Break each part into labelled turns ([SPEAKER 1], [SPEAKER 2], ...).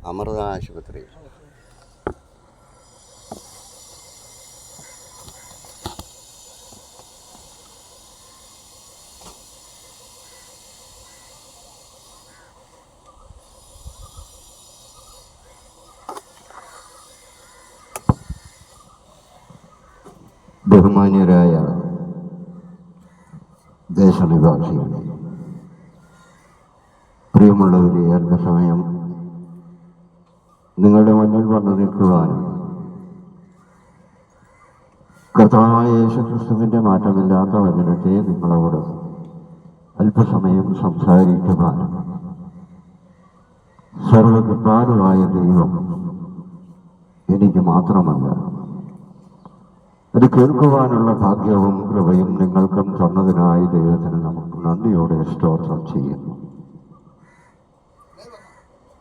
[SPEAKER 1] അമൃത ആശുപത്രി. ബഹുമാന്യരായ ദേശനിവാസികളെ, പ്രിയമുള്ളവരെ, അല്പസമയം നിങ്ങളുടെ മുന്നിൽ വന്നു നിൽക്കുവാനും കർത്താവായ യേശുക്രിസ്തുവിൻ്റെ മാറ്റമില്ലാത്ത വചനത്തെ നിങ്ങളോട് അല്പസമയം സംസാരിക്കുവാനും സർവകൃപാലുവായ ദൈവം എനിക്ക് മാത്രമല്ല, അത് കേൾക്കുവാനുള്ള ഭാഗ്യവും കൃപയും നിങ്ങൾക്കും തന്നതിനായി ദൈവത്തിന് നമുക്ക് നന്ദിയോടെ സ്തോത്രം ചെയ്യുന്നു.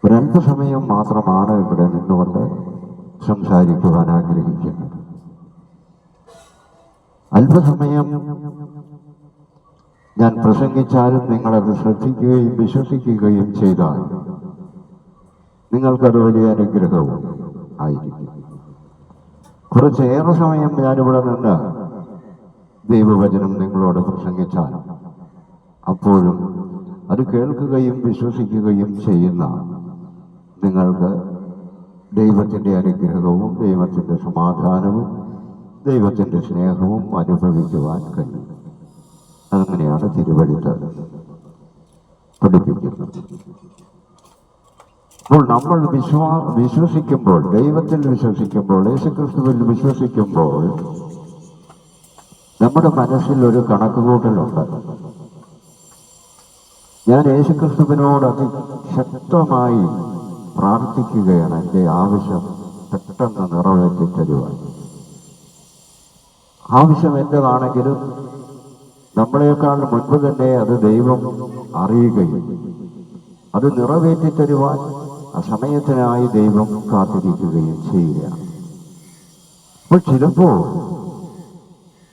[SPEAKER 1] ഒരല്പസമയം മാത്രമാണ് ഇവിടെ നിന്നുകൊണ്ട് സംസാരിക്കുവാൻ ആഗ്രഹിക്കുന്നത്. അല്പസമയം ഞാൻ പ്രസംഗിച്ചാലും നിങ്ങളത് ശ്രദ്ധിക്കുകയും വിശ്വസിക്കുകയും ചെയ്താൽ നിങ്ങൾക്കത് വലിയ അനുഗ്രഹവും ആയിരിക്കും. കുറച്ചേറെ സമയം ഞാനിവിടെ നിന്ന് ദൈവവചനം നിങ്ങളോട് പ്രസംഗിച്ചാൽ അപ്പോഴും അത് കേൾക്കുകയും വിശ്വസിക്കുകയും ചെയ്യുന്ന നിങ്ങൾക്ക് ദൈവത്തിൻ്റെ അനുഗ്രഹവും ദൈവത്തിൻ്റെ സമാധാനവും ദൈവത്തിൻ്റെ സ്നേഹവും അനുഭവിക്കുവാൻ കഴിയും. അങ്ങനെയാണ് തിരുവഴുത്ത് പഠിപ്പിക്കുന്നത്. അപ്പോൾ നമ്മൾ വിശ്വസിക്കുമ്പോൾ, ദൈവത്തിൽ വിശ്വസിക്കുമ്പോൾ, യേശുക്രിസ്തുവിൽ വിശ്വസിക്കുമ്പോൾ നമ്മുടെ മനസ്സിൽ ഒരു കണക്കുകൂട്ടലുണ്ട്. ഞാൻ യേശുക്രിസ്തുവിനോട് അതിശക്തമായി പ്രാർത്ഥിക്കുകയാണ് എൻ്റെ ആവശ്യം പെട്ടെന്ന് നിറവേറ്റി തരുവാൻ. ആവശ്യം എൻ്റെതാണെങ്കിലും നമ്മളെക്കാൾ മുൻപ് തന്നെ അത് ദൈവം അറിയുകയും അത് നിറവേറ്റി തരുവാൻ ആ സമയത്തിനായി ദൈവം കാത്തിരിക്കുകയും ചെയ്യുകയാണ്. അപ്പോൾ ചിലപ്പോൾ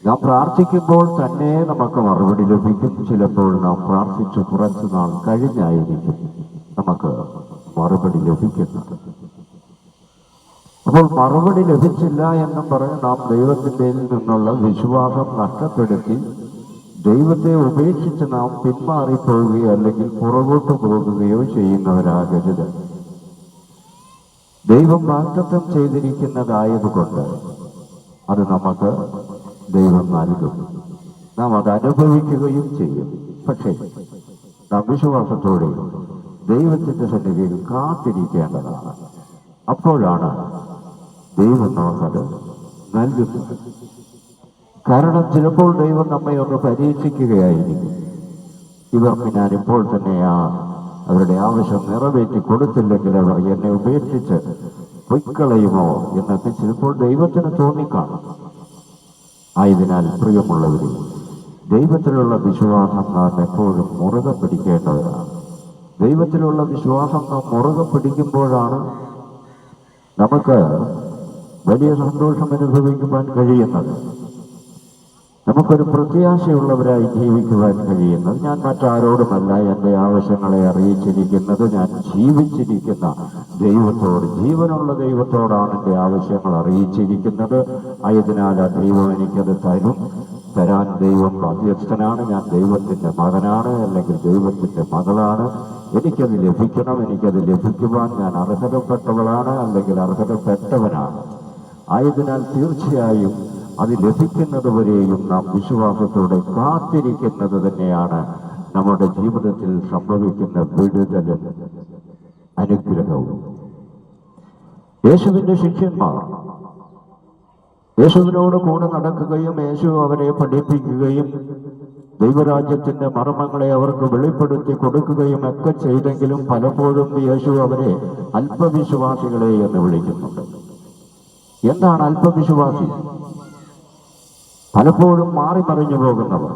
[SPEAKER 1] നാം പ്രാർത്ഥിക്കുമ്പോൾ തന്നെ നമുക്ക് മറുപടി ലഭിക്കും. ചിലപ്പോൾ നാം പ്രാർത്ഥിച്ച് കുറച്ചു നാൾ കഴിഞ്ഞായിരിക്കും നമുക്ക് മറുപടി ലഭിക്കുന്നത്. അപ്പോൾ മറുപടി ലഭിച്ചില്ല എന്നും പറഞ്ഞ് നാം ദൈവത്തിൻ്റെ നിന്നുള്ള വിശ്വാസം നഷ്ടപ്പെടുത്തി ദൈവത്തെ ഉപേക്ഷിച്ച് നാം പിന്മാറിപ്പോവുകയോ അല്ലെങ്കിൽ പുറകോട്ട് പോകുകയോ ചെയ്യുന്നവരാകരുത്. ദൈവം വാഗ്ദത്തം ചെയ്തിരിക്കുന്നതായതുകൊണ്ട് അത് നമുക്ക് ദൈവം നൽകും. നാം അത് അനുഭവിക്കുകയും ചെയ്യും. പക്ഷേ നാം വിശ്വാസത്തോടെ ദൈവത്തിൻ്റെ സന്നിധിയിൽ കാത്തിരിക്കേണ്ടതാണ്. അപ്പോഴാണ് ദൈവം നമുക്കത് നൽകുന്നത്. കാരണം ചിലപ്പോൾ ദൈവം നമ്മെ ഒന്ന് പരീക്ഷിക്കുകയായിരിക്കും. ഇവർക്ക് ഞാൻ ഇപ്പോൾ തന്നെ അവരുടെ ആവശ്യം നിറവേറ്റി കൊടുത്തില്ലെങ്കിൽ അവർ എന്നെ ഉപേക്ഷിച്ച് പൊയ്ക്കളയുമോ എന്നൊക്കെ ചിലപ്പോൾ ദൈവത്തിന് തോന്നിക്കാണും. ആയതിനാൽ പ്രിയമുള്ളവരെ, ദൈവത്തിലുള്ള വിശ്വാസം നാം എപ്പോഴും മുറുകെ പിടിക്കേണ്ടവരാണ്. ദൈവത്തിലുള്ള വിശ്വാസം നാം മുറുകെ പിടിക്കുമ്പോഴാണ് നമുക്ക് വലിയ സന്തോഷം അനുഭവിക്കുവാൻ കഴിയുന്നത്. നമുക്കൊരു പ്രത്യാശയുള്ളവരായി ജീവിക്കുവാൻ കഴിയുന്നത്. ഞാൻ മറ്റാരോടുമല്ല എൻ്റെ ആവശ്യങ്ങളെ അറിയിച്ചിരിക്കുന്നത്. ഞാൻ ജീവിച്ചിരിക്കുന്ന ദൈവത്തോട്, ജീവനുള്ള ദൈവത്തോടാണ് എൻ്റെ ആവശ്യങ്ങൾ അറിയിച്ചിരിക്കുന്നത്. ആയതിനാൽ ആ ദൈവം എനിക്കത് തരാൻ ദൈവം ബാധ്യസ്ഥനാണ്. ഞാൻ ദൈവത്തിൻ്റെ മകനാണ്, അല്ലെങ്കിൽ ദൈവത്തിൻ്റെ മകളാണ്. എനിക്കത് ലഭിക്കണം. എനിക്കത് ലഭിക്കുവാൻ ഞാൻ അർഹതപ്പെട്ടവളാണ്, അല്ലെങ്കിൽ അർഹതപ്പെട്ടവനാണ്. ആയതിനാൽ തീർച്ചയായും അത് ലഭിക്കുന്നത് വരെയും നാം വിശ്വാസത്തോടെ കാത്തിരിക്കുന്നത് തന്നെയാണ് നമ്മുടെ ജീവിതത്തിൽ സംഭവിക്കുന്ന വിടുതലും അനുഗ്രഹവും. യേശുവിൻ്റെ ശിഷ്യന്മാർ യേശുവിനോട് കൂടെ നടക്കുകയും യേശു അവരെ പഠിപ്പിക്കുകയും ദൈവരാജ്യത്തിന്റെ മർമ്മങ്ങളെ അവർക്ക് വെളിപ്പെടുത്തി കൊടുക്കുകയും ഒക്കെ ചെയ്തെങ്കിലും പലപ്പോഴും യേശു അവരെ അല്പവിശ്വാസികളെ എന്ന് വിളിക്കുന്നുണ്ട്. എന്താണ് അല്പവിശ്വാസി? പലപ്പോഴും മാറി മറിഞ്ഞു പോകുന്നവർ.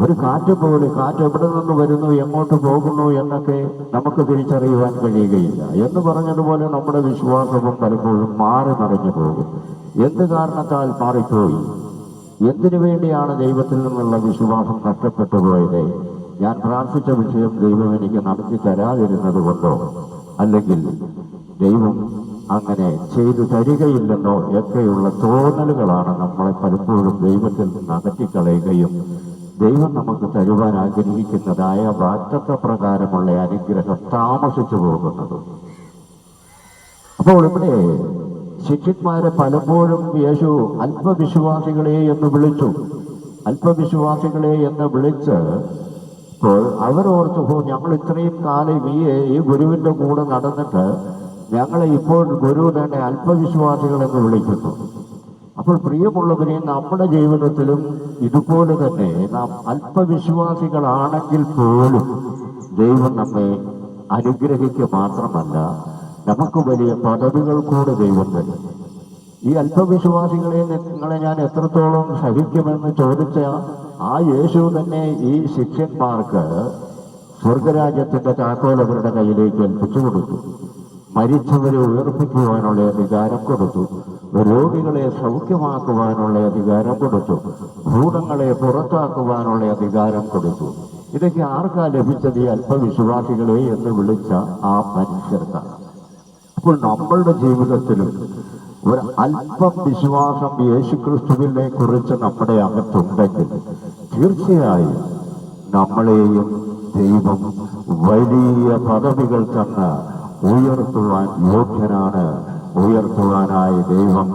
[SPEAKER 1] ഒരു കാറ്റ് പോലെ, കാറ്റ് എവിടെ നിന്ന് വരുന്നു, എങ്ങോട്ട് പോകുന്നു എന്നൊക്കെ നമുക്ക് തിരിച്ചറിയുവാൻ കഴിയുകയില്ല. എന്ന് പറഞ്ഞതുപോലെ നമ്മുടെ വിശ്വാസവും പലപ്പോഴും മാറി മറിഞ്ഞു പോകും. എന്ത് കാരണത്താൽ മാറിപ്പോയി? എന്തിനു വേണ്ടിയാണ് ദൈവത്തിൽ നിന്നുള്ള വിശ്വാസം നഷ്ടപ്പെട്ടു പോയത്? ഞാൻ പ്രാർത്ഥിച്ച വിഷയം ദൈവം എനിക്ക് നടത്തി തരാതിരുന്നത് കൊണ്ടോ, അല്ലെങ്കിൽ ദൈവം അങ്ങനെ ചെയ്തു തരികയില്ലെന്നോ ഒക്കെയുള്ള തോന്നലുകളാണ് നമ്മളെ പലപ്പോഴും ദൈവത്തിൽ നിന്ന് അകറ്റിക്കളയുകയും ദൈവം നമുക്ക് തരുവാൻ ആഗ്രഹിക്കുന്നതായ വാഗ്ദത്ത പ്രകാരമുള്ള അനുഗ്രഹം താമസിച്ചു പോകുന്നത്. അപ്പോൾ ഇവിടെ ശിഷ്യന്മാരെ പലപ്പോഴും യേശു അല്പവിശ്വാസികളെ എന്ന് വിളിച്ചു. അല്പവിശ്വാസികളെ എന്ന് വിളിച്ച് അപ്പോൾ അവരോർത്തു, ഞങ്ങൾ ഇത്രയും കാലം ഈ ഗുരുവിന്റെ കൂടെ നടന്നിട്ട് ഞങ്ങളെ ഇപ്പോൾ ഗുരു തന്നെ അല്പവിശ്വാസികളെന്ന് വിളിക്കുന്നു. അപ്പോൾ പ്രിയമുള്ളവരെ, നമ്മുടെ ജീവിതത്തിലും ഇതുപോലെ തന്നെ നാം അല്പവിശ്വാസികളാണെങ്കിൽ പോലും ദൈവം നമ്മെ അനുഗ്രഹിക്കുക മാത്രമല്ല, നമുക്ക് വലിയ പദവികൾ കൂടെ ദൈവം തരും. ഈ അല്പവിശ്വാസികളെ നിങ്ങളെ ഞാൻ എത്രത്തോളം സഹിക്കുമെന്ന് ചോദിച്ച ആ യേശു തന്നെ ഈ ശിഷ്യന്മാർക്ക് സ്വർഗരാജ്യത്തിന്റെ താക്കോൽ അവരുടെ കയ്യിലേക്ക് ഏൽപ്പിച്ചു കൊടുത്തു. മരിച്ചവരെ ഉയർപ്പിക്കുവാനുള്ള അധികാരം കൊടുത്തു. രോഗികളെ സൗഖ്യമാക്കുവാനുള്ള അധികാരം കൊടുത്തു. ഭൂതങ്ങളെ പുറത്താക്കുവാനുള്ള അധികാരം കൊടുത്തു. ഇതൊക്കെ ആർക്കാ ലഭിച്ചത്? ഈ അല്പവിശ്വാസികളെ എന്ന് വിളിച്ച ആ മനുഷ്യർക്കാണ്. അപ്പോൾ നമ്മളുടെ ജീവിതത്തിലും ഒരു അല്പം വിശ്വാസം യേശുക്രിസ്തുവിനെ കുറിച്ച് നമ്മുടെ അകത്തുണ്ടെങ്കിൽ തീർച്ചയായും നമ്മളെയും ദൈവം വലിയ പദവികൾ തന്ന് ഉയർത്തുവാൻ യോഗ്യനാണ്. ഉയർത്തുവാനായി ദൈവം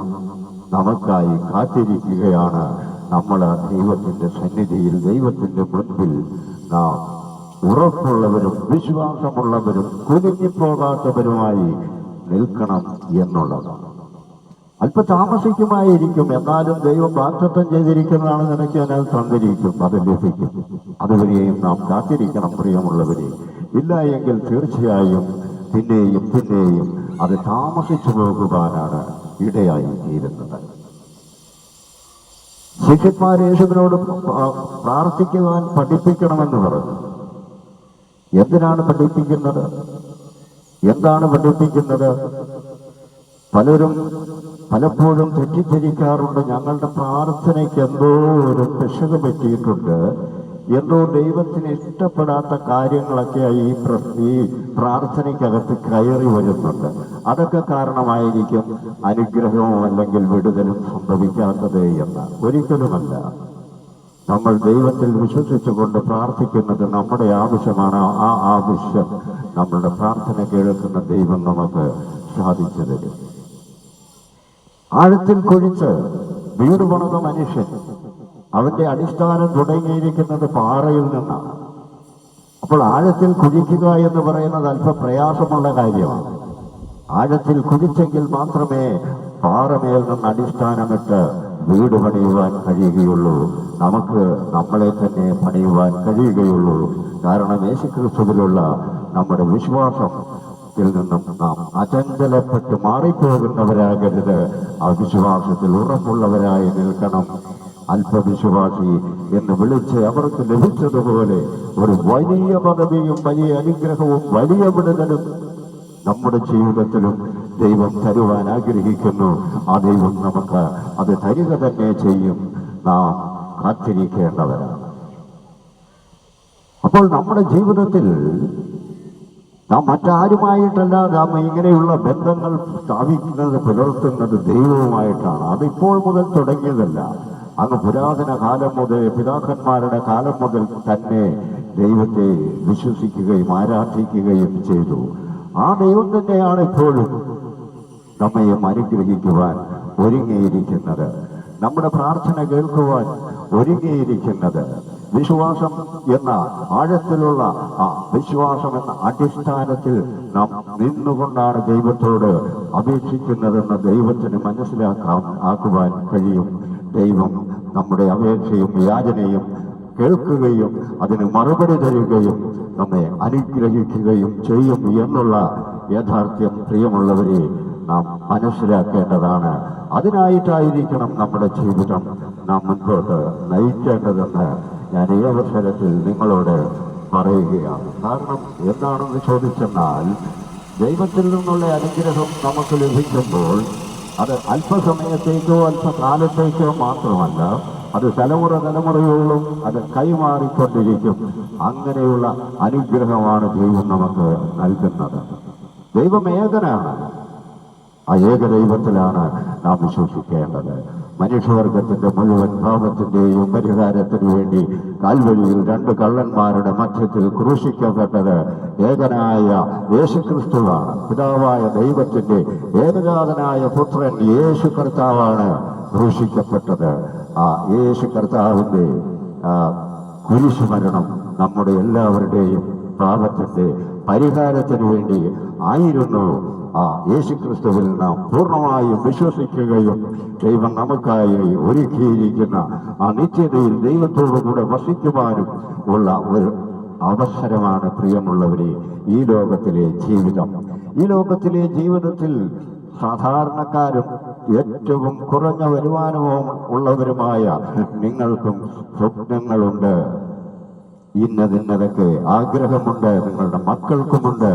[SPEAKER 1] നമുക്കായി കാത്തിരിക്കുകയാണ്. നമ്മൾ ദൈവത്തിന്റെ സന്നിധിയിൽ, ദൈവത്തിന്റെ മുൻപിൽ നാം ഉറപ്പുള്ളവരും വിശ്വാസമുള്ളവരും കുലുങ്ങിപ്പോകാത്തവരുമായി നിൽക്കണം എന്നുള്ളതാണ്. അല്പം താമസിക്കുമായിരിക്കും, എന്നാലും ദൈവം വാഗ്ദത്തം ചെയ്തിരിക്കുന്നതാണ്, നിനക്ക് ഞാൻ തന്നിരിക്കും, അത് ലഭിക്കും. അതുവരെയും നാം കാത്തിരിക്കണം പ്രിയമുള്ളവരെ. ഇല്ല എങ്കിൽ തീർച്ചയായും പിന്നെയും പിന്നെയും അത് താമസിച്ചു പോകുവാനാണ് ഇടയായി തീരുന്നത്. ശിഷ്യന്മാർ യേശുവിനോട് പ്രാർത്ഥിക്കുവാൻ പഠിപ്പിക്കണമെന്ന് പറഞ്ഞു. എന്തിനാണ് പഠിപ്പിക്കുന്നത്? എന്താണ് പഠിപ്പിക്കുന്നത്? പലപ്പോഴും തെറ്റിദ്ധരിക്കാറുണ്ട്. ഞങ്ങളുടെ പ്രാർത്ഥനയ്ക്ക് എന്തോ ഒരു പിശക് പറ്റിയിട്ടുണ്ട്, എന്തോ ദൈവത്തിന് ഇഷ്ടപ്പെടാത്ത കാര്യങ്ങളൊക്കെ ഈ പ്രാർത്ഥനയ്ക്കകത്ത് കയറി വരുന്നുണ്ട്. അതൊക്കെ കാരണമായിരിക്കും അനുഗ്രഹവും അല്ലെങ്കിൽ വിടുതലും സംഭവിക്കാത്തത് എന്ന്. ഒരിക്കലുമല്ല. നമ്മൾ ദൈവത്തിൽ വിശ്വസിച്ചുകൊണ്ട് പ്രാർത്ഥിക്കുന്നത് നമ്മുടെ ആവശ്യമാണ്. ആ ആവശ്യം നമ്മളുടെ പ്രാർത്ഥന കേൾക്കുന്ന ദൈവം നമുക്ക് സാധിച്ചു തരും. ആഴത്തിൽ കുഴിച്ച് വീട് പണിത മനുഷ്യൻ, അവന്റെ അടിസ്ഥാനം തുടങ്ങിയിരിക്കുന്നത് പാറയിൽ നിന്നാണ്. അപ്പോൾ ആഴത്തിൽ കുഴിക്കുക എന്ന് പറയുന്നത് അല്പം പ്രയാസമുള്ള കാര്യമാണ്. ആഴത്തിൽ കുഴിച്ചെങ്കിൽ മാത്രമേ പാറമേൽ നിന്ന് അടിസ്ഥാനമിട്ട് വീട് പണിയുവാൻ കഴിയുകയുള്ളൂ. നമുക്ക് നമ്മളെ തന്നെ പണിയുവാൻ കഴിയുകയുള്ളൂ. കാരണം യേശുക്രിസ്തുവിലുള്ള നമ്മുടെ വിശ്വാസത്തിൽ നിന്നും നാം അചഞ്ചലപ്പെട്ട് മാറിപ്പോകുന്നവരാകരുത്. ആ വിശ്വാസത്തിൽ ഉറപ്പുള്ളവരായി നിൽക്കണം. അല്പവിശ്വാസി എന്ന് വിളിച്ച് അവർക്ക് ലഭിച്ചതുപോലെ ഒരു വലിയ പദവിയും വലിയ അനുഗ്രഹവും വലിയ വിടുതലും നമ്മുടെ ജീവിതത്തിലും ദൈവം തരുവാൻ ആഗ്രഹിക്കുന്നു. ആ ദൈവം നമുക്ക് അത് തരിക തന്നെ ചെയ്യും. നാം കാത്തിരിക്കേണ്ടവരാണ്. അപ്പോൾ നമ്മുടെ ജീവിതത്തിൽ നാം മറ്റാരുമായിട്ടല്ല, നാം ഇങ്ങനെയുള്ള ബന്ധങ്ങൾ സ്ഥാപിക്കുന്നത്, പുലർത്തുന്നത് ദൈവവുമായിട്ടാണ്. അതിപ്പോൾ മുതൽ തുടങ്ങിയതല്ല. അങ്ങ് പുരാതന കാലം മുതൽ, പിതാക്കന്മാരുടെ കാലം മുതൽ തന്നെ ദൈവത്തെ വിശ്വസിക്കുകയും ആരാധിക്കുകയും ചെയ്തു. ആ ദൈവം തന്നെയാണ് ഇപ്പോഴും നമ്മയും അനുഗ്രഹിക്കുവാൻ ഒരുങ്ങിയിരിക്കുന്നത്, നമ്മുടെ പ്രാർത്ഥന കേൾക്കുവാൻ ഒരുങ്ങിയിരിക്കുന്നത്. വിശ്വാസം എന്ന ആഴത്തിലുള്ള ആ വിശ്വാസം എന്ന അടിസ്ഥാനത്തിൽ നാം നിന്നുകൊണ്ടാണ് ദൈവത്തോട് അപേക്ഷിക്കുന്നതെന്ന് ദൈവത്തിന് ആക്കുവാൻ കഴിയും. ദൈവം നമ്മുടെ അപേക്ഷയും യാചനയും കേൾക്കുകയും അതിന് മറുപടി തരികയും നമ്മെ അനുഗ്രഹിക്കുകയും ചെയ്യും എന്നുള്ള യാഥാർത്ഥ്യം പ്രിയമുള്ളവരെ നാം മനസ്സിലാക്കേണ്ടതാണ്. അതിനായിട്ടായിരിക്കണം നമ്മുടെ ജീവിതം നാം മുൻപോട്ട് നയിക്കേണ്ടതെന്ന് ഞാൻ ഈ അവസരത്തിൽ നിങ്ങളോട് പറയുകയാണ്. കാരണം എന്താണെന്ന് ചോദിച്ചെന്നാൽ, ദൈവത്തിൽ നിന്നുള്ള അനുഗ്രഹം നമുക്ക് ലഭിക്കുമ്പോൾ അത് അല്പസമയത്തേക്കോ അല്പകാലത്തേക്കോ മാത്രമല്ല, അത് തലമുറയോളം അത് കൈമാറിക്കൊണ്ടിരിക്കും. അങ്ങനെയുള്ള അനുഗ്രഹമാണ് ദൈവം നമുക്ക് നൽകുന്നത്. ദൈവം ഏകനാണ്. ആ ഏകദൈവത്തിലാണ് നാം വിശ്വസിക്കേണ്ടത്. മനുഷ്യവർഗത്തിന്റെ മുഴുവൻ പാപത്തിന്റെയും പരിഹാരത്തിനു വേണ്ടി കാൽവരിയിൽ 2 കള്ളന്മാരുടെ മധ്യത്തിൽ ക്രൂശിക്കപ്പെട്ടത് ഏകനായ യേശുക്രിസ്തുവാണ്. പിതാവായ ദൈവത്തിന്റെ ഏകജാതനായ പുത്രൻ യേശു കർത്താവാണ് ക്രൂശിക്കപ്പെട്ടത്. ആ യേശു കർത്താവിന്റെ കുരിശുമരണം നമ്മുടെ എല്ലാവരുടെയും പാപത്തിന്റെ പരിഹാരത്തിനു വേണ്ടി ആയിരുന്നു. ആ യേശുക്രിസ്തുവിൽ നാം പൂർണ്ണമായും വിശ്വസിക്കുകയും ദൈവം നമുക്കായി ഒരുക്കിയിരിക്കുന്ന ആ നിത്യതയിൽ ദൈവത്തോടുകൂടെ വസിക്കുവാനും ഉള്ള ഒരു അവസരമാണ് പ്രിയമുള്ളവരെ ഈ ലോകത്തിലെ ജീവിതം. ഈ ലോകത്തിലെ ജീവിതത്തിൽ സാധാരണക്കാരും ഏറ്റവും കുറഞ്ഞ വരുമാനവും ഉള്ളവരുമായ നിങ്ങൾക്കും സ്വപ്നങ്ങളുണ്ട്, ഇന്നതൊക്കെ ആഗ്രഹമുണ്ട്, നിങ്ങളുടെ മക്കൾക്കുമുണ്ട്.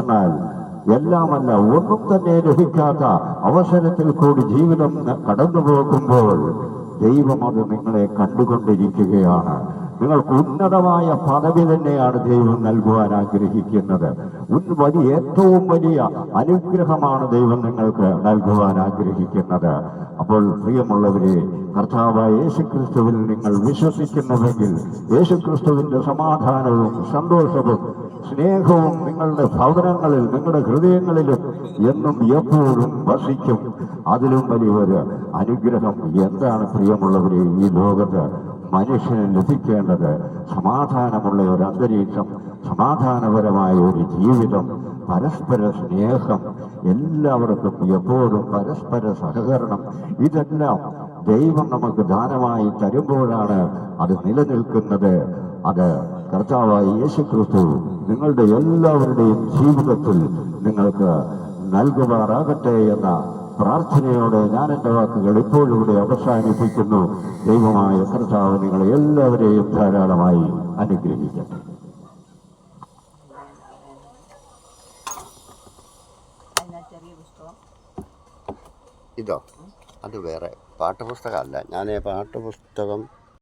[SPEAKER 1] എന്നാൽ എല്ലാമല്ല, ഒന്നും തന്നെ ലഭിക്കാത്ത അവസരത്തിൽ കൂടി ജീവിതം കടന്നു പോകുമ്പോൾ ദൈവം അത് നിങ്ങളെ കണ്ടുകൊണ്ടിരിക്കുകയാണ്. നിങ്ങൾക്ക് ഉന്നതമായ പദവി തന്നെയാണ് ദൈവം നൽകുവാൻ ആഗ്രഹിക്കുന്നത്. ഏറ്റവും വലിയ അനുഗ്രഹമാണ് ദൈവം നിങ്ങൾക്ക് നൽകുവാൻ ആഗ്രഹിക്കുന്നത്. അപ്പോൾ പ്രിയമുള്ളവരെ, കർത്താവായ യേശുക്രിസ്തുവിൽ നിങ്ങൾ വിശ്വസിക്കുന്നുവെങ്കിൽ യേശുക്രിസ്തുവിന്റെ സമാധാനവും സന്തോഷവും സ്നേഹവും നിങ്ങളുടെ ഭവനങ്ങളിൽ, നിങ്ങളുടെ ഹൃദയങ്ങളിലും എന്നും എപ്പോഴും വസിക്കും. അതിലും വലിയൊരു അനുഗ്രഹം എന്താണ് പ്രിയമുള്ളവരെ ഈ ലോകത്ത് മനുഷ്യന് ലഭിക്കേണ്ടത്? സമാധാനമുള്ള ഒരു അന്തരീക്ഷം, സമാധാനപരമായ ഒരു ജീവിതം, പരസ്പര സ്നേഹം, എല്ലാവർക്കും എപ്പോഴും പരസ്പര സഹകരണം. ഇതെല്ലാം ദൈവം നമുക്ക് ദാനമായി തരുമ്പോഴാണ് അത് നിലനിൽക്കുന്നത്. അത് കർത്താവായ യേശുക്രിസ്തു നിങ്ങളുടെ എല്ലാവരുടെയും ജീവിതത്തിൽ നിങ്ങൾക്ക് നൽകുമാറാകട്ടെ എന്ന പ്രാർത്ഥനയോടെ ഞാൻ എൻ്റെ വാക്കുകൾ ഇപ്പോഴിവിടെ അവസാനിപ്പിക്കുന്നു. ദൈവമായ കർത്താവ് നിങ്ങളെ എല്ലാവരെയും ധാരാളമായി അനുഗ്രഹിക്കട്ടെ.
[SPEAKER 2] ഇതോ അത് വേറെ പാഠപുസ്തകമല്ല. ഞാൻ പാഠപുസ്തകം